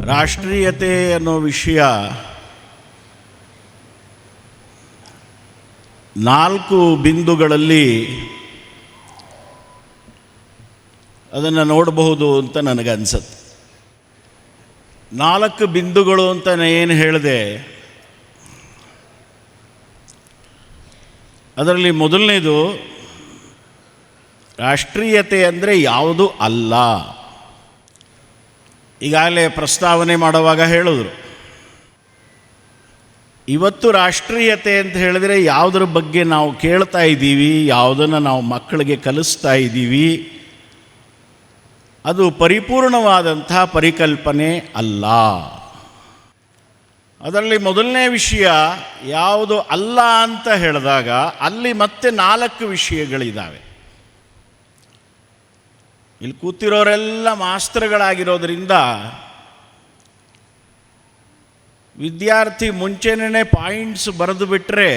ರಾಷ್ಟ್ರೀಯತೆ ಅನ್ನೋ ವಿಷಯ 4 ಬಿಂದುಗಳಲ್ಲಿ ಅದನ್ನು ನೋಡಬಹುದು ಅಂತ ನನಗನ್ಸುತ್ತೆ. 4 ಬಿಂದುಗಳು ಅಂತ ಏನು ಹೇಳಿದೆ, ಅದರಲ್ಲಿ ಮೊದಲನೇದು ರಾಷ್ಟ್ರೀಯತೆ ಅಂದರೆ ಯಾವುದು ಅಲ್ಲ. ಈಗಾಗಲೇ ಪ್ರಸ್ತಾವನೆ ಮಾಡುವಾಗ ಹೇಳಿದ್ರು, ಇವತ್ತು ರಾಷ್ಟ್ರೀಯತೆ ಅಂತ ಹೇಳಿದರೆ ಯಾವುದರ ಬಗ್ಗೆ ನಾವು ಕೇಳ್ತಾ ಇದ್ದೀವಿ, ಯಾವುದನ್ನು ನಾವು ಮಕ್ಕಳಿಗೆ ಕಲಿಸ್ತಾ ಇದ್ದೀವಿ, ಅದು ಪರಿಪೂರ್ಣವಾದಂಥ ಪರಿಕಲ್ಪನೆ ಅಲ್ಲ. ಅದರಲ್ಲಿ ಮೊದಲನೇ ವಿಷಯ ಯಾವುದು ಅಲ್ಲ ಅಂತ ಹೇಳಿದಾಗ ಅಲ್ಲಿ ಮತ್ತೆ 4 ವಿಷಯಗಳಿದ್ದಾವೆ. ಇಲ್ಲಿ ಕೂತಿರೋರೆಲ್ಲ ಮಾಸ್ತರ್ಗಳಾಗಿರೋದ್ರಿಂದ ವಿದ್ಯಾರ್ಥಿ ಮುಂಚೆನೇ ಪಾಯಿಂಟ್ಸ್ ಬರೆದು ಬಿಟ್ಟರೆ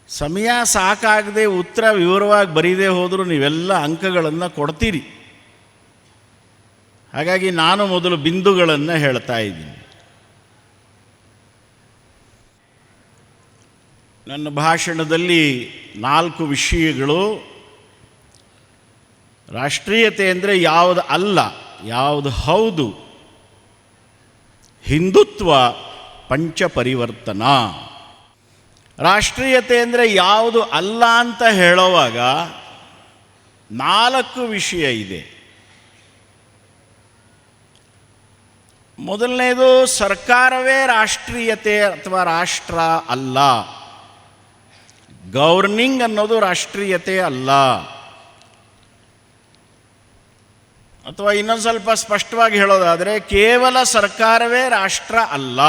ಸಮಯ ಸಾಕಾಗದೆ ಉತ್ತರ ವಿವರವಾಗಿ ಬರೀದೇ ಹೋದರೂ ನೀವೆಲ್ಲ ಅಂಕಗಳನ್ನು ಕೊಡ್ತೀರಿ. ಹಾಗಾಗಿ ನಾನು ಮೊದಲು ಬಿಂದುಗಳನ್ನು ಹೇಳ್ತಾ ಇದ್ದೀನಿ. ನನ್ನ ಭಾಷಣದಲ್ಲಿ 4 ವಿಷಯಗಳು. ರಾಷ್ಟ್ರೀಯತೆ ಅಂದರೆ ಯಾವುದು ಅಲ್ಲ, ಯಾವುದು ಹೌದು, ಹಿಂದುತ್ವ, ಪಂಚಪರಿವರ್ತನ. ರಾಷ್ಟ್ರೀಯತೆ ಅಂದರೆ ಯಾವುದು ಅಲ್ಲ ಅಂತ ಹೇಳುವಾಗ 4 ವಿಷಯ ಇದೆ. ಮೊದಲನೇದು, ಸರ್ಕಾರವೇ ರಾಷ್ಟ್ರೀಯತೆ ಅಥವಾ ರಾಷ್ಟ್ರ ಅಲ್ಲ. ಗವರ್ನಿಂಗ್ ಅನ್ನೋದು ರಾಷ್ಟ್ರೀಯತೆ ಅಲ್ಲ. ಅಥವಾ ಇನ್ನೊಂದು ಸ್ವಲ್ಪ ಸ್ಪಷ್ಟವಾಗಿ ಹೇಳೋದಾದರೆ, ಕೇವಲ ಸರ್ಕಾರವೇ ರಾಷ್ಟ್ರ ಅಲ್ಲ.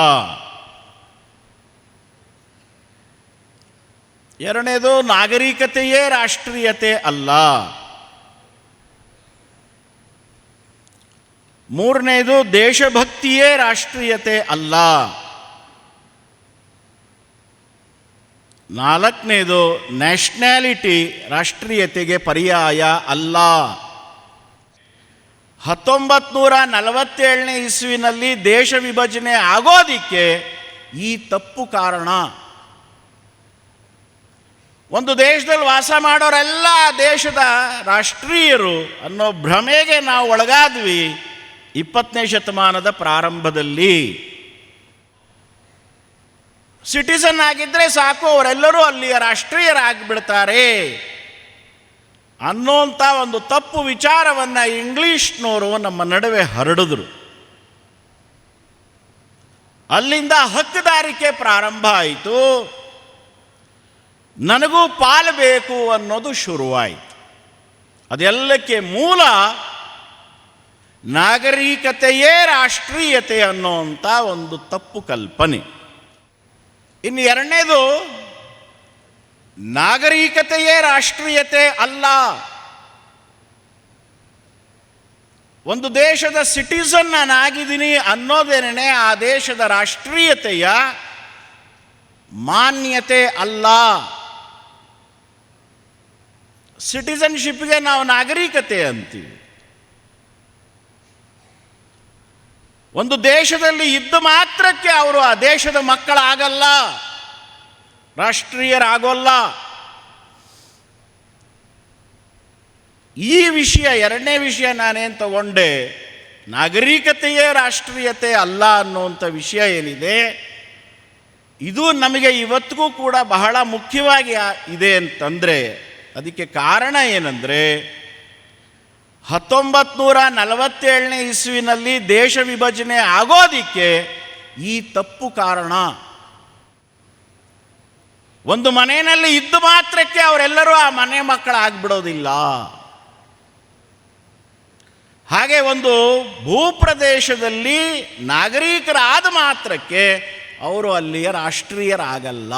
ಎರಡನೇದು, ನಾಗರಿಕತೆಯೇ ರಾಷ್ಟ್ರೀಯತೆ ಅಲ್ಲ. ಮೂರನೇದು, ದೇಶಭಕ್ತಿಯೇ ರಾಷ್ಟ್ರೀಯತೆ ಅಲ್ಲ. ನಾಲ್ಕನೇದು, ನ್ಯಾಷನ್ಯಾಲಿಟಿ ರಾಷ್ಟ್ರೀಯತೆಗೆ ಪರ್ಯಾಯ ಅಲ್ಲ. 1947ನೇ ಇಸ್ವಿನಲ್ಲಿ ದೇಶ ವಿಭಜನೆ ಆಗೋದಿಕ್ಕೆ ಈ ತಪ್ಪು ಕಾರಣ. ಒಂದು ದೇಶದಲ್ಲಿ ವಾಸ ಮಾಡೋರೆಲ್ಲ ದೇಶದ ರಾಷ್ಟ್ರೀಯರು ಅನ್ನೋ ಭ್ರಮೆಗೆ ನಾವು ಒಳಗಾದ್ವಿ 20ನೇ ಶತಮಾನದ ಪ್ರಾರಂಭದಲ್ಲಿ. ಸಿಟಿಸನ್ ಆಗಿದ್ದರೆ ಸಾಕು, ಅವರೆಲ್ಲರೂ ಅಲ್ಲಿಯ ರಾಷ್ಟ್ರೀಯರಾಗಿಬಿಡ್ತಾರೆ ಅನ್ನೋಂಥ ಒಂದು ತಪ್ಪು ವಿಚಾರವನ್ನು ಇಂಗ್ಲೀಷ್ನವರು ನಮ್ಮ ನಡುವೆ ಹರಡಿದ್ರು. ಅಲ್ಲಿಂದ ಹಕ್ಕುದಾರಿಕೆ ಪ್ರಾರಂಭ ಆಯಿತು. ನನಗೂ ಪಾಲು ಬೇಕು ಅನ್ನೋದು ಶುರುವಾಯಿತು. ಅದೆಲ್ಲಕ್ಕೆ ಮೂಲ ನಾಗರಿಕತೆಯೇ ರಾಷ್ಟ್ರೀಯತೆ ಅನ್ನೋಂಥ ಒಂದು ತಪ್ಪು ಕಲ್ಪನೆ. ಇನ್ನು ಎರಡನೇದು, ನಾಗರಿಕತೆಯೇ ರಾಷ್ಟ್ರೀಯತೆ ಅಲ್ಲ. ಒಂದು ದೇಶದ ಸಿಟಿಸನ್ ನಾನಾಗಿದ್ದೀನಿ ಅನ್ನೋದೇನೇ ಆ ದೇಶದ ರಾಷ್ಟ್ರೀಯತೆಯ ಮಾನ್ಯತೆ ಅಲ್ಲ. ಸಿಟಿಸನ್ಶಿಪ್ಗೆ ನಾವು ನಾಗರಿಕತೆ ಅಂತೀವಿ. ಒಂದು ದೇಶದಲ್ಲಿ ಇದ್ದ ಮಾತ್ರಕ್ಕೆ ಅವರು ಆ ದೇಶದ ಮಕ್ಕಳಾಗಲ್ಲ, ರಾಷ್ಟ್ರೀಯರಾಗೋಲ್ಲ. ಈ ವಿಷಯ, ಎರಡನೇ ವಿಷಯ ನಾನೇನು ತಗೊಂಡೆ, ನಾಗರಿಕತೆಯೇ ರಾಷ್ಟ್ರೀಯತೆ ಅಲ್ಲ ಅನ್ನುವಂಥ ವಿಷಯ ಏನಿದೆ, ಇದು ನಮಗೆ ಇವತ್ತಿಗೂ ಕೂಡ ಬಹಳ ಮುಖ್ಯವಾಗಿ ಇದೆ ಅಂತಂದರೆ ಅದಕ್ಕೆ ಕಾರಣ ಏನಂದರೆ, 1947ನೇ ಇಸ್ವಿನಲ್ಲಿ ದೇಶ ವಿಭಜನೆ ಆಗೋದಿಕ್ಕೆ ಈ ತಪ್ಪು ಕಾರಣ. ಒಂದು ಮನೆಯಲ್ಲಿ ಇದ್ದು ಮಾತ್ರಕ್ಕೆ ಅವರೆಲ್ಲರೂ ಆ ಮನೆ ಮಕ್ಕಳಾಗ್ಬಿಡೋದಿಲ್ಲ. ಹಾಗೆ ಒಂದು ಭೂಪ್ರದೇಶದಲ್ಲಿ ನಾಗರಿಕರಾದ ಮಾತ್ರಕ್ಕೆ ಅವರು ಅಲ್ಲಿಯ ರಾಷ್ಟ್ರೀಯರಾಗಲ್ಲ.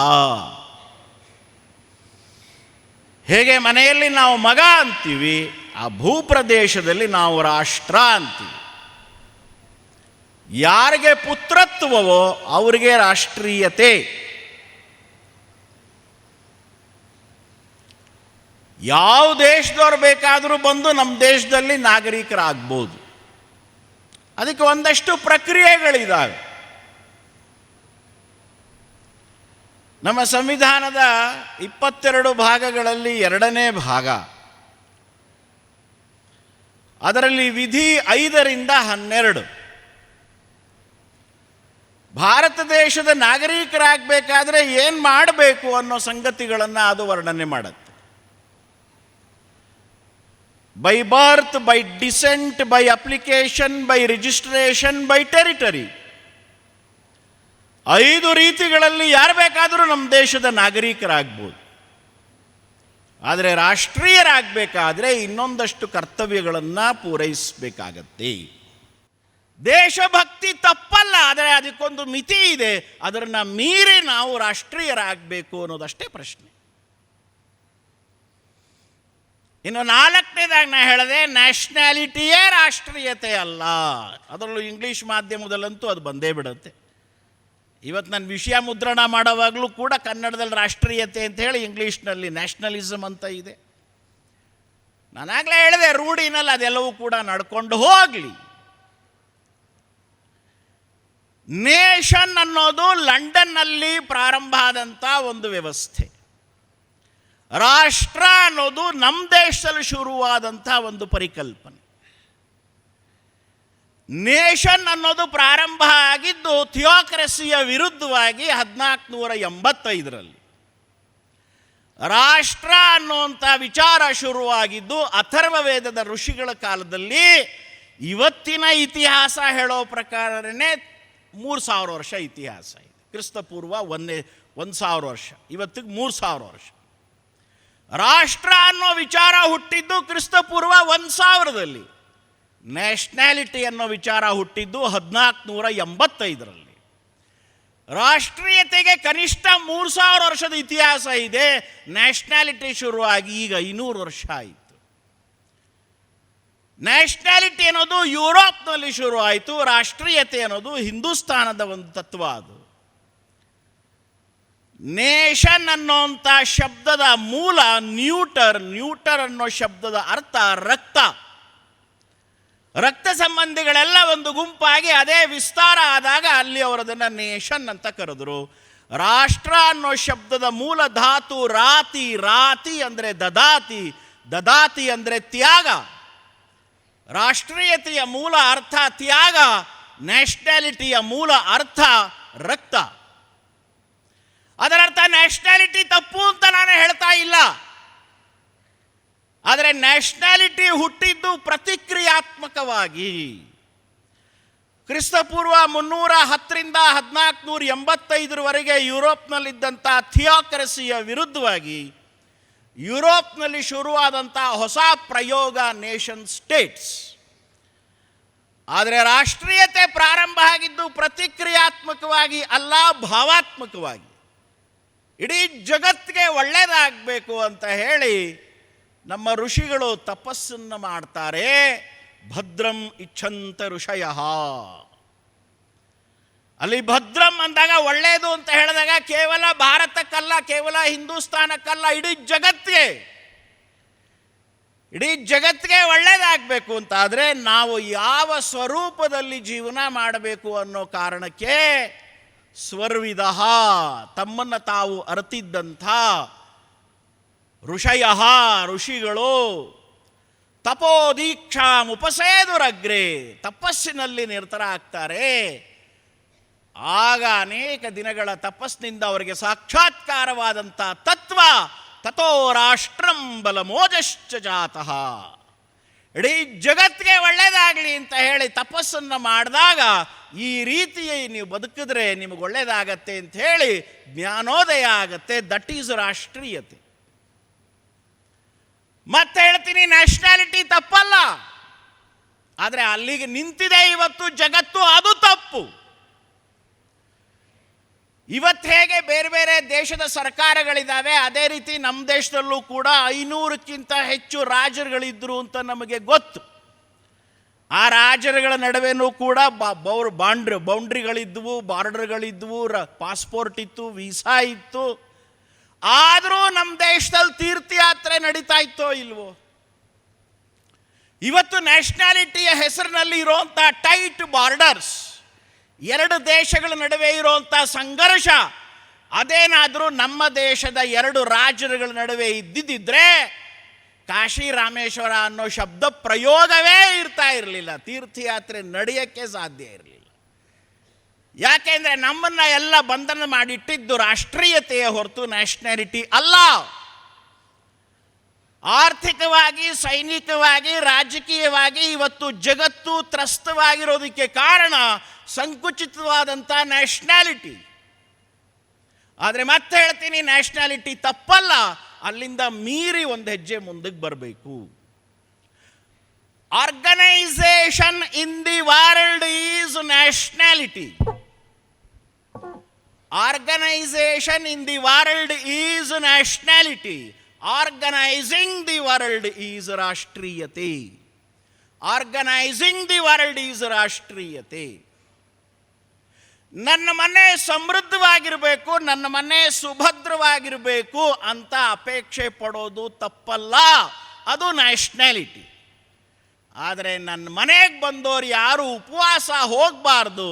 ಹೇಗೆ ಮನೆಯಲ್ಲಿ ನಾವು ಮಗ ಅಂತೀವಿ, ಆ ಭೂಪ್ರದೇಶದಲ್ಲಿ ನಾವು ರಾಷ್ಟ್ರ ಅಂತೀವಿ. ಯಾರಿಗೆ ಪುತ್ರತ್ವವೋ ಅವರಿಗೆ ರಾಷ್ಟ್ರೀಯತೆ. ಯಾವ ದೇಶದವ್ರು ಬೇಕಾದರೂ ಬಂದು ನಮ್ಮ ದೇಶದಲ್ಲಿ ನಾಗರಿಕರಾಗ್ಬೋದು. ಅದಕ್ಕೆ ಒಂದಷ್ಟು ಪ್ರಕ್ರಿಯೆಗಳಿದ್ದಾವೆ. ನಮ್ಮ ಸಂವಿಧಾನದ 22 ಭಾಗಗಳಲ್ಲಿ 2ನೇ ಭಾಗ, ಅದರಲ್ಲಿ ವಿಧಿ 5ರಿಂದ 12 ಭಾರತ ದೇಶದ ನಾಗರಿಕರಾಗಬೇಕಾದ್ರೆ ಏನು ಮಾಡಬೇಕು ಅನ್ನೋ ಸಂಗತಿಗಳನ್ನು ಅದು ವರ್ಣನೆ ಮಾಡುತ್ತೆ. By birth, by descent, by application, by registration, by territory. 5 ರೀತಿಗಳಲ್ಲಿ ಯಾರು ಬೇಕಾದರೂ ನಮ್ಮ ದೇಶದ ನಾಗರಿಕರಾಗ್ಬೋದು. ಆದರೆ ರಾಷ್ಟ್ರೀಯರಾಗಬೇಕಾದ್ರೆ ಇನ್ನೊಂದಷ್ಟು ಕರ್ತವ್ಯಗಳನ್ನು ಪೂರೈಸಬೇಕಾಗತ್ತೆ. ದೇಶಭಕ್ತಿ ತಪ್ಪಲ್ಲ, ಆದರೆ ಅದಕ್ಕೊಂದು ಮಿತಿ ಇದೆ. ಅದನ್ನು ಮೀರಿ ನಾವು ರಾಷ್ಟ್ರೀಯರಾಗಬೇಕು ಅನ್ನೋದಷ್ಟೇ ಪ್ರಶ್ನೆ. ಇನ್ನು 4ನೇದಾಗಿ ನಾ ಹೇಳಿದೆ, ನ್ಯಾಷನಾಲಿಟಿಯೇ ರಾಷ್ಟ್ರೀಯತೆ ಅಲ್ಲ. ಅದರಲ್ಲೂ ಇಂಗ್ಲೀಷ್ ಮಾಧ್ಯಮದಲ್ಲಂತೂ ಅದು ಬಂದೇ ಬಿಡುತ್ತೆ. ಇವತ್ತು ನಾನು ವಿಷಯ ಮುದ್ರಣ ಮಾಡೋವಾಗಲೂ ಕೂಡ ಕನ್ನಡದಲ್ಲಿ ರಾಷ್ಟ್ರೀಯತೆ ಅಂತ ಹೇಳಿ ಇಂಗ್ಲೀಷ್ನಲ್ಲಿ ನ್ಯಾಷನಲಿಸಮ್ ಅಂತ ಇದೆ. ನಾನಾಗಲೇ ಹೇಳಿದೆ, ರೂಢಿನಲ್ಲಿ ಅದೆಲ್ಲವೂ ಕೂಡ ನಡ್ಕೊಂಡು ಹೋಗಲಿ. ನೇಷನ್ ಅನ್ನೋದು ಲಂಡನ್ನಲ್ಲಿ ಪ್ರಾರಂಭ ಆದಂಥ ಒಂದು ವ್ಯವಸ್ಥೆ. ರಾಷ್ಟ್ರ ಅನ್ನೋದು ನಮ್ಮ ದೇಶದಲ್ಲಿ ಶುರುವಾದಂಥ ಒಂದು ಪರಿಕಲ್ಪನೆ. ನೇಷನ್ ಅನ್ನೋದು ಪ್ರಾರಂಭ ಆಗಿದ್ದು ಥಿಯೋಕ್ರಸಿಯ ವಿರುದ್ಧವಾಗಿ 1485ರಲ್ಲಿ. ರಾಷ್ಟ್ರ ಅನ್ನುವಂಥ ವಿಚಾರ ಶುರುವಾಗಿದ್ದು ಅಥರ್ವ ವೇದದ ಋಷಿಗಳ ಕಾಲದಲ್ಲಿ. ಇವತ್ತಿನ ಇತಿಹಾಸ ಹೇಳೋ ಪ್ರಕಾರನೇ 3000 ವರ್ಷ ಇತಿಹಾಸ ಇದೆ. ಕ್ರಿಸ್ತಪೂರ್ವ 1000 ವರ್ಷ, ಇವತ್ತಿಗೆ 3000 ವರ್ಷ. ರಾಷ್ಟ್ರ ಅನ್ನೋ ವಿಚಾರ ಹುಟ್ಟಿದ್ದು ಕ್ರಿಸ್ತಪೂರ್ವ 1000ರಲ್ಲಿ. ನ್ಯಾಷನಾಲಿಟಿ ಅನ್ನೋ ವಿಚಾರ ಹುಟ್ಟಿದ್ದು 1485ರಲ್ಲಿ. ರಾಷ್ಟ್ರೀಯತೆಗೆ ಕನಿಷ್ಠ 3000 ವರ್ಷದ ಇತಿಹಾಸ ಇದೆ. ನ್ಯಾಷನಾಲಿಟಿ ಶುರುವಾಗಿ ಈಗ 500 ವರ್ಷ ಆಯಿತು. ನ್ಯಾಷನಾಲಿಟಿ ಅನ್ನೋದು ಯುರೋಪ್ನಲ್ಲಿ ಶುರು ಆಯಿತು. ರಾಷ್ಟ್ರೀಯತೆ ಅನ್ನೋದು ಹಿಂದೂಸ್ತಾನದ ಒಂದು ತತ್ವ. ಅದು ನೇಷನ್ ಅನ್ನೋಂಥ ಶಬ್ದದ ಮೂಲ ನ್ಯೂಟರ್. ನ್ಯೂಟರ್ ಅನ್ನೋ ಶಬ್ದದ ಅರ್ಥ ರಕ್ತ. ರಕ್ತ ಸಂಬಂಧಿಗಳೆಲ್ಲ ಒಂದು ಗುಂಪಾಗಿ ಅದೇ ವಿಸ್ತಾರ ಆದಾಗ ಅಲ್ಲಿ ಅವರದನ್ನು ನೇಷನ್ ಅಂತ ಕರೆದರು. ರಾಷ್ಟ್ರ ಅನ್ನೋ ಶಬ್ದದ ಮೂಲ ಧಾತು ರಾತಿ. ರಾತಿ ಅಂದರೆ ದದಾತಿ, ದದಾತಿ ಅಂದರೆ ತ್ಯಾಗ. ರಾಷ್ಟ್ರೀಯತೆಯ ಮೂಲ ಅರ್ಥ ತ್ಯಾಗ, ನ್ಯಾಷನಾಲಿಟಿಯ ಮೂಲ ಅರ್ಥ ರಕ್ತ. ಅದರರ್ಥ ನ್ಯಾಷನಾಲಿಟಿ ತಪ್ಪು ಅಂತ ನಾನು ಹೇಳ್ತಾ ಇಲ್ಲ. ಆದರೆ ನ್ಯಾಷನಾಲಿಟಿ ಹುಟ್ಟಿದ್ದು ಪ್ರತಿಕ್ರಿಯಾತ್ಮಕವಾಗಿ. ಕ್ರಿಸ್ತಪೂರ್ವ 310ರಿಂದ 1485ರವರೆಗೆ ಯುರೋಪ್ನಲ್ಲಿದ್ದಂಥ ಥಿಯೋಕ್ರಸಿಯ ವಿರುದ್ಧವಾಗಿ ಯುರೋಪ್ನಲ್ಲಿ ಶುರುವಾದಂಥ ಹೊಸ ಪ್ರಯೋಗ ನೇಷನ್ ಸ್ಟೇಟ್ಸ್. ಆದರೆ ರಾಷ್ಟ್ರೀಯತೆ ಪ್ರಾರಂಭ ಆಗಿದ್ದು ಪ್ರತಿಕ್ರಿಯಾತ್ಮಕವಾಗಿ ಅಲ್ಲ, ಭಾವಾತ್ಮಕವಾಗಿ. ಇಡೀ ಜಗತ್ತಿಗೆ ಒಳ್ಳೆಯದಾಗಬೇಕು ಅಂತ ಹೇಳಿ ನಮ್ಮ ಋಷಿಗಳು ತಪಸ್ಸನ್ನು ಮಾಡ್ತಾರೆ. ಭದ್ರಂ ಇಚ್ಛಂತ ಋಷಯಃ. ಅಲ್ಲಿ ಭದ್ರಂ ಅಂದಾಗ ಒಳ್ಳೆಯದು ಅಂತ ಹೇಳಿದಾಗ ಕೇವಲ ಭಾರತಕ್ಕಲ್ಲ, ಕೇವಲ ಹಿಂದೂಸ್ತಾನಕ್ಕಲ್ಲ, ಇಡೀ ಜಗತ್ತಿಗೆ ಒಳ್ಳೆಯದಾಗಬೇಕು ಅಂತ ಆದರೆ ನಾವು ಯಾವ ಸ್ವರೂಪದಲ್ಲಿ ಜೀವನ ಮಾಡಬೇಕು ಅನ್ನೋ ಕಾರಣಕ್ಕೆ ಸ್ವರ್ವಿದಃ, ತಮ್ಮನ್ನು ತಾವು ಅರಿತಿದ್ದಂಥ ಋಷಯಃ, ಋಷಿಗಳು ತಪೋದೀಕ್ಷಾಮುಪಸೇದುರಗ್ರೆ, ತಪಸ್ಸಿನಲ್ಲಿ ನಿರತರಾಗ್ತಾರೆ. ಆಗ ಅನೇಕ ದಿನಗಳ ತಪಸ್ಸಿನಿಂದ ಅವರಿಗೆ ಸಾಕ್ಷಾತ್ಕಾರವಾದಂಥ ತತ್ವ ತಥೋ ರಾಷ್ಟ್ರಂ ಬಲಮೋಜಶ್ಚ ಜಾತಃ. ಇಡೀ ಜಗತ್ತಿಗೆ ಒಳ್ಳೆಯದಾಗಲಿ ಅಂತ ಹೇಳಿ ತಪಸ್ಸನ್ನು ಮಾಡಿದಾಗ ಈ ರೀತಿ ನೀವು ಬದುಕಿದ್ರೆ ನಿಮಗೆ ಒಳ್ಳೆಯದಾಗತ್ತೆ ಅಂತ ಹೇಳಿ ಜ್ಞಾನೋದಯ ಆಗತ್ತೆ. ದಟ್ ಈಸ್ ರಾಷ್ಟ್ರೀಯತೆ. ಮತ್ತೆ ಹೇಳ್ತೀನಿ, ನ್ಯಾಷನಾಲಿಟಿ ತಪ್ಪಲ್ಲ, ಆದರೆ ಅಲ್ಲಿಗೆ ನಿಂತಿದೆ ಇವತ್ತು ಜಗತ್ತು, ಅದು ತಪ್ಪು. ಇವತ್ತು ಹೇಗೆ ಬೇರೆ ಬೇರೆ ದೇಶದ ಸರ್ಕಾರಗಳಿದ್ದಾವೆ, ಅದೇ ರೀತಿ ನಮ್ಮ ದೇಶದಲ್ಲೂ ಕೂಡ 500ಕ್ಕಿಂತ ಹೆಚ್ಚು ರಾಜರುಗಳಿದ್ದರು ಅಂತ ನಮಗೆ ಗೊತ್ತು. ಆ ರಾಜರುಗಳ ನಡುವೆನೂ ಕೂಡ ಬೌಂಡ್ರಿಗಳಿದ್ವು, ಬಾರ್ಡರ್ಗಳಿದ್ವು, ಪಾಸ್ಪೋರ್ಟ್ ಇತ್ತು, ವೀಸಾ ಇತ್ತು. ಆದರೂ ನಮ್ಮ ದೇಶದಲ್ಲಿ ತೀರ್ಥಯಾತ್ರೆ ನಡೀತಾ ಇತ್ತೋ ಇಲ್ವೋ? ಇವತ್ತು ನ್ಯಾಷನಾಲಿಟಿಯ ಹೆಸರಿನಲ್ಲಿ ಇರುವಂಥ ಟೈಟ್ ಬಾರ್ಡರ್ಸ್, ಎರಡು ದೇಶಗಳ ನಡುವೆ ಇರುವಂಥ ಸಂಘರ್ಷ, ಅದೇನಾದರೂ ನಮ್ಮ ದೇಶದ ಎರಡು ರಾಜ್ಯಗಳ ನಡುವೆ ಇದ್ದಿದ್ದರೆ ಕಾಶಿ ರಾಮೇಶ್ವರ ಅನ್ನೋ ಶಬ್ದ ಪ್ರಯೋಗವೇ ಇರ್ತಾ ಇರಲಿಲ್ಲ, ತೀರ್ಥಯಾತ್ರೆ ನಡೆಯೋಕ್ಕೆ ಸಾಧ್ಯ ಇರಲಿಲ್ಲ. ಯಾಕೆಂದರೆ ನಮ್ಮನ್ನು ಎಲ್ಲ ಬಂಧನ ಮಾಡಿಟ್ಟಿದ್ದು ರಾಷ್ಟ್ರೀಯತೆಯ ಹೊರತು ನ್ಯಾಷನಾಲಿಟಿ ಅಲ್ಲ. ಆರ್ಥಿಕವಾಗಿ, ಸೈನಿಕವಾಗಿ, ರಾಜಕೀಯವಾಗಿ ಇವತ್ತು ಜಗತ್ತು ತ್ರಸ್ತವಾಗಿರೋದಕ್ಕೆ ಕಾರಣ ಸಂಕುಚಿತವಾದಂಥ ನ್ಯಾಷನಾಲಿಟಿ. ಆದರೆ ಮತ್ತೆ ಹೇಳ್ತೀನಿ, ನ್ಯಾಷನಾಲಿಟಿ ತಪ್ಪಲ್ಲ, ಅಲ್ಲಿಂದ ಮೀರಿ ಒಂದು ಹೆಜ್ಜೆ ಮುಂದಕ್ಕೆ ಬರಬೇಕು. Organisation in the world is nationality. Organisation in the world is nationality. Organising the world is ರಾಷ್ಟ್ರೀಯತೆ. ಆರ್ಗನೈಸಿಂಗ್ ದಿ ವರ್ಲ್ಡ್ ಈಸ್ ರಾಷ್ಟ್ರೀಯತೆ. ನನ್ನ ಮನೆ ಸಮೃದ್ಧವಾಗಿರಬೇಕು, ನನ್ನ ಮನೆ ಸುಭದ್ರವಾಗಿರಬೇಕು ಅಂತ ಅಪೇಕ್ಷೆ ಪಡೋದು ತಪ್ಪಲ್ಲ, ಅದು ನ್ಯಾಷನಾಲಿಟಿ. ಆದರೆ ನನ್ನ ಮನೆಗೆ ಬಂದವರು ಯಾರು ಉಪವಾಸ ಹೋಗಬಾರ್ದು,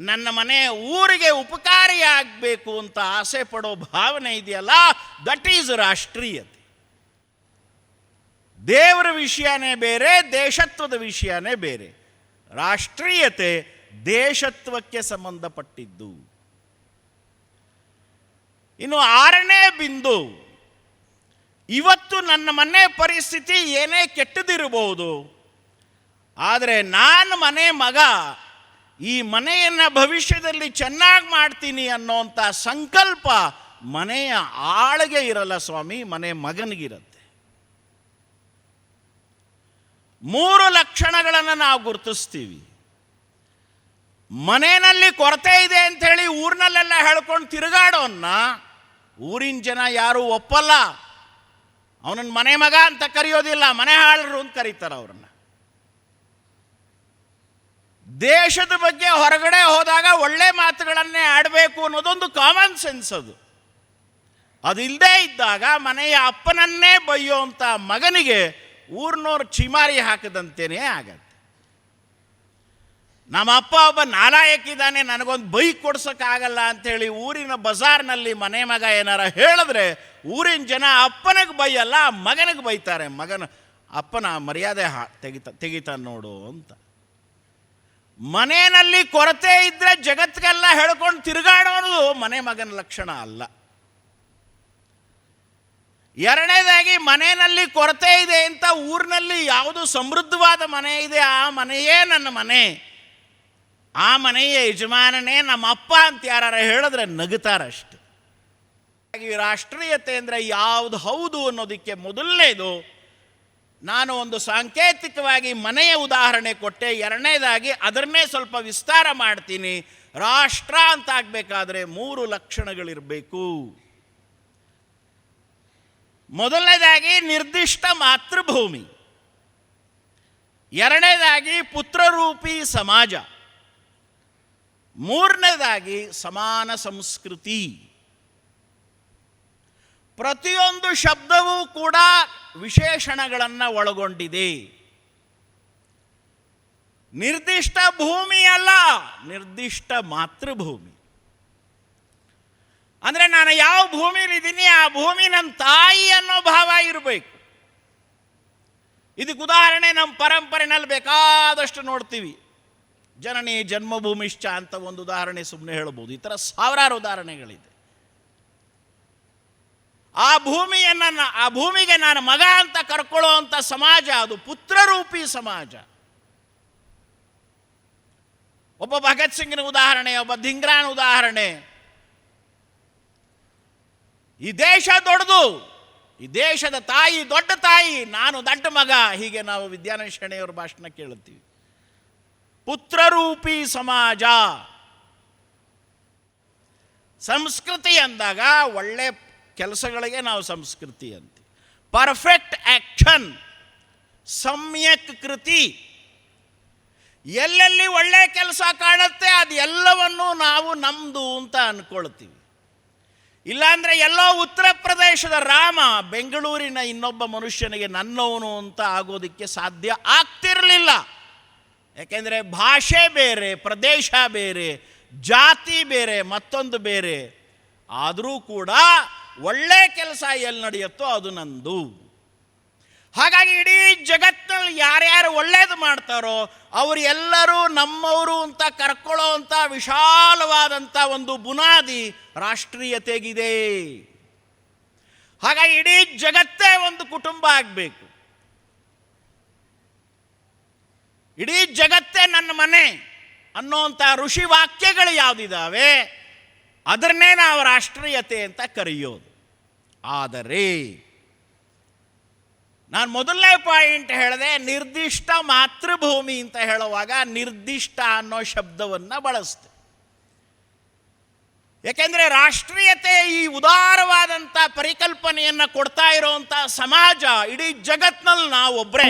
ನನ್ನ ಮನೆ ಊರಿಗೆ ಉಪಕಾರಿಯಾಗಬೇಕು ಅಂತ ಆಸೆ ಪಡೋ ಭಾವನೆ ಇದೆಯಲ್ಲ, ದಟ್ ಈಸ್ ರಾಷ್ಟ್ರೀಯತೆ. ದೇವರ ವಿಷಯನೇ ಬೇರೆ, ದೇಶತ್ವದ ವಿಷಯನೇ ಬೇರೆ. ರಾಷ್ಟ್ರೀಯತೆ ದೇಶತ್ವಕ್ಕೆ ಸಂಬಂಧಪಟ್ಟಿದ್ದು. ಇನ್ನು ಆರನೇ ಬಿಂದು, ಇವತ್ತು ನನ್ನ ಮನೆ ಪರಿಸ್ಥಿತಿ ಏನೇ ಕೆಟ್ಟದಿರಬಹುದು, ಆದರೆ ನಾನು ಮನೆ ಮಗ, ಈ ಮನೆಯನ್ನು ಭವಿಷ್ಯದಲ್ಲಿ ಚೆನ್ನಾಗಿ ಮಾಡ್ತೀನಿ ಅನ್ನೋಂಥ ಸಂಕಲ್ಪ ಮನೆಯ ಆಳಿಗೆ ಇರಲ್ಲ ಸ್ವಾಮಿ, ಮನೆ ಮಗನಿಗಿರುತ್ತೆ. ಮೂರು ಲಕ್ಷಣಗಳನ್ನು ನಾವು ಗುರುತಿಸ್ತೀವಿ. ಮನೆಯಲ್ಲಿ ಕೊರತೆ ಇದೆ ಅಂಥೇಳಿ ಊರಿನಲ್ಲೆಲ್ಲ ಹೇಳ್ಕೊಂಡು ತಿರುಗಾಡೋನ್ನ ಊರಿನ ಜನ ಯಾರೂ ಒಪ್ಪಲ್ಲ. ಅವನನ್ನು ಮನೆ ಮಗ ಅಂತ ಕರೆಯೋದಿಲ್ಲ, ಮನೆ ಹಾಳರು ಅಂತ ಕರೀತಾರೆ ಅವ್ರನ್ನ. ದೇಶದ ಬಗ್ಗೆ ಹೊರಗಡೆ ಹೋದಾಗ ಒಳ್ಳೆ ಮಾತುಗಳನ್ನೇ ಆಡಬೇಕು ಅನ್ನೋದೊಂದು ಕಾಮನ್ ಸೆನ್ಸ್. ಅದಿಲ್ಲದೆ ಇದ್ದಾಗ ಮನೆಯ ಅಪ್ಪನನ್ನೇ ಬೈಯೋಂಥ ಮಗನಿಗೆ ಊರಿನವ್ರು ಚಿಮಾರಿ ಹಾಕದಂತೇನೆ ಆಗತ್ತೆ. ನಮ್ಮ ಅಪ್ಪ ಒಬ್ಬ ನಾಲಾಯಕ್ಕಿದ್ದಾನೆ, ನನಗೊಂದು ಬೈಕ್ ಕೊಡ್ಸೋಕ್ಕಾಗಲ್ಲ ಅಂಥೇಳಿ ಊರಿನ ಬಜಾರ್ನಲ್ಲಿ ಮನೆ ಮಗ ಏನಾರ ಹೇಳಿದ್ರೆ ಊರಿನ ಜನ ಅಪ್ಪನಿಗೆ ಬೈಯಲ್ಲ, ಮಗನಿಗೆ ಬೈತಾರೆ. ಅಪ್ಪನ ಮರ್ಯಾದೆ ತೆಗಿತಾನೆ ನೋಡು ಅಂತ. ಮನೆಯಲ್ಲಿ ಕೊರತೆ ಇದ್ದರೆ ಜಗತ್ತಿಗೆಲ್ಲ ಹೇಳ್ಕೊಂಡು ತಿರುಗಾಡೋದು ಮನೆ ಮಗನ ಲಕ್ಷಣ ಅಲ್ಲ. ಎರಡನೇದಾಗಿ, ಮನೆಯಲ್ಲಿ ಕೊರತೆ ಇದೆ ಅಂತ ಊರಿನಲ್ಲಿ ಯಾವುದು ಸಮೃದ್ಧವಾದ ಮನೆ ಇದೆ ಆ ಮನೆಯೇ ನನ್ನ ಮನೆ, ಆ ಮನೆಯ ಯಜಮಾನನೇ ನಮ್ಮ ಅಪ್ಪ ಅಂತ ಯಾರು ಹೇಳಿದ್ರೆ ನಗುತ್ತಾರಷ್ಟೆ. ರಾಷ್ಟ್ರೀಯತೆ ಅಂದರೆ ಯಾವುದು ಹೌದು ಅನ್ನೋದಕ್ಕೆ ಮೊದಲನೇದು ನಾನು ಒಂದು ಸಾಂಕೇತಿಕವಾಗಿ ಮನೆಯ ಉದಾಹರಣೆ ಕೊಟ್ಟೆ. ಎರಡನೇದಾಗಿ ಅದನ್ನೇ ಸ್ವಲ್ಪ ವಿಸ್ತಾರ ಮಾಡ್ತೀನಿ. ರಾಷ್ಟ್ರ ಅಂತ ಆಗಬೇಕಾದ್ರೆ ಮೂರು ಲಕ್ಷಣಗಳಿರಬೇಕು. ಮೊದಲನೇದಾಗಿ ನಿರ್ದಿಷ್ಟ ಮಾತೃಭೂಮಿ, ಎರಡನೇದಾಗಿ ಪುತ್ರರೂಪಿ ಸಮಾಜ, ಮೂರನೇದಾಗಿ ಸಮಾನ ಸಂಸ್ಕೃತಿ. ಪ್ರತಿಯೊಂದು ಶಬ್ದವೂ ಕೂಡ ವಿಶೇಷಣಗಳನ್ನು ಒಳಗೊಂಡಿದೆ. ನಿರ್ದಿಷ್ಟ ಭೂಮಿ ಅಲ್ಲ, ನಿರ್ದಿಷ್ಟ ಮಾತೃಭೂಮಿ. ಅಂದರೆ ನಾನು ಯಾವ ಭೂಮಿಲಿದ್ದೀನಿ ಆ ಭೂಮಿ ನನ್ನ ತಾಯಿ ಅನ್ನೋ ಭಾವ ಇರಬೇಕು. ಇದಕ್ಕೆ ಉದಾಹರಣೆ ನಮ್ಮ ಪರಂಪರೆನಲ್ಲಿ ಬೇಕಾದಷ್ಟು ನೋಡ್ತೀವಿ. ಜನನಿ ಜನ್ಮಭೂಮಿಶ್ಚ ಅಂತ ಒಂದು ಉದಾಹರಣೆ ಸುಮ್ಮನೆ ಹೇಳ್ಬೋದು. ಈ ಥರ ಸಾವಿರಾರು ಉದಾಹರಣೆಗಳಿದೆ. ಆ ಭೂಮಿಗೆ ನಾನು ಮಗ ಅಂತ ಕರ್ಕೊಳ್ಳೋ ಅಂಥ ಸಮಾಜ ಅದು ಪುತ್ರರೂಪಿ ಸಮಾಜ. ಒಬ್ಬ ಭಗತ್ ಸಿಂಗ್ನ ಉದಾಹರಣೆ, ಒಬ್ಬ ಧಿಂಗ್ರಾನ್ ಉದಾಹರಣೆ. ಈ ದೇಶ ದೊಡ್ಡದು, ಈ ದೇಶದ ತಾಯಿ ದೊಡ್ಡ ತಾಯಿ, ನಾನು ದೊಡ್ಡ ಮಗ, ಹೀಗೆ ನಾವು ವಿದ್ಯಾನಂದ ಶೆಣೆಯವರ ಭಾಷಣ ಕೇಳುತ್ತೀವಿ. ಪುತ್ರರೂಪಿ ಸಮಾಜ. ಸಂಸ್ಕೃತಿ ಅಂದಾಗ ಒಳ್ಳೆ ಕೆಲಸಗಳಿಗೆ ನಾವು ಸಂಸ್ಕೃತಿ ಅಂತೀವಿ. ಪರ್ಫೆಕ್ಟ್ ಆ್ಯಕ್ಷನ್, ಸಮ್ಯಕ್ ಕೃತಿ. ಎಲ್ಲೆಲ್ಲಿ ಒಳ್ಳೆ ಕೆಲಸ ಕಾಣುತ್ತೆ ಅದು ಎಲ್ಲವನ್ನೂ ನಾವು ನಮ್ಮದು ಅಂತ ಅಂದ್ಕೊಳ್ತೀವಿ. ಇಲ್ಲಾಂದರೆ ಎಲ್ಲೋ ಉತ್ತರ ಪ್ರದೇಶದ ರಾಮ ಬೆಂಗಳೂರಿನ ಇನ್ನೊಬ್ಬ ಮನುಷ್ಯನಿಗೆ ನನ್ನವನು ಅಂತ ಆಗೋದಕ್ಕೆ ಸಾಧ್ಯ ಆಗ್ತಿರಲಿಲ್ಲ. ಯಾಕೆಂದರೆ ಭಾಷೆ ಬೇರೆ, ಪ್ರದೇಶ ಬೇರೆ, ಜಾತಿ ಬೇರೆ, ಮತ್ತೊಂದು ಬೇರೆ. ಆದರೂ ಕೂಡ ಒಳ್ಳೆ ಕೆಲಸ ಎಲ್ಲಿ ನಡೆಯುತ್ತೋ ಅದು ನಂದು. ಹಾಗಾಗಿ ಇಡೀ ಜಗತ್ತಿನಲ್ಲಿ ಯಾರ್ಯಾರು ಒಳ್ಳೇದು ಮಾಡ್ತಾರೋ ಅವರು ಎಲ್ಲರೂ ನಮ್ಮವರು ಅಂತ ಕರ್ಕೊಳ್ಳೋ ಅಂಥ ವಿಶಾಲವಾದಂಥ ಒಂದು ಬುನಾದಿ ರಾಷ್ಟ್ರೀಯತೆಗಿದೆ. ಹಾಗಾಗಿ ಇಡೀ ಜಗತ್ತೇ ಒಂದು ಕುಟುಂಬ ಆಗಬೇಕು, ಇಡೀ ಜಗತ್ತೇ ನನ್ನ ಮನೆ ಅನ್ನೋಂಥ ಋಷಿ ವಾಕ್ಯಗಳು ಯಾವುದಿದ್ದಾವೆ ಅದನ್ನೇ ನಾವು ರಾಷ್ಟ್ರೀಯತೆ ಅಂತ ಕರೆಯೋದು. ಆದರೆ ನಾನು ಮೊದಲನೇ ಪಾಯಿಂಟ್ ಹೇಳಿದೆ, ನಿರ್ದಿಷ್ಟ ಮಾತೃಭೂಮಿ ಅಂತ ಹೇಳುವಾಗ ನಿರ್ದಿಷ್ಟ ಅನ್ನೋ ಶಬ್ದವನ್ನು ಬಳಸ್ತೆ. ಯಾಕೆಂದರೆ ರಾಷ್ಟ್ರೀಯತೆ ಈ ಉದಾರವಾದಂಥ ಪರಿಕಲ್ಪನೆಯನ್ನು ಕೊಡ್ತಾ ಇರೋವಂಥ ಸಮಾಜ ಇಡೀ ಜಗತ್ತಿನಲ್ಲಿ ನಾವೊಬ್ಬರೇ.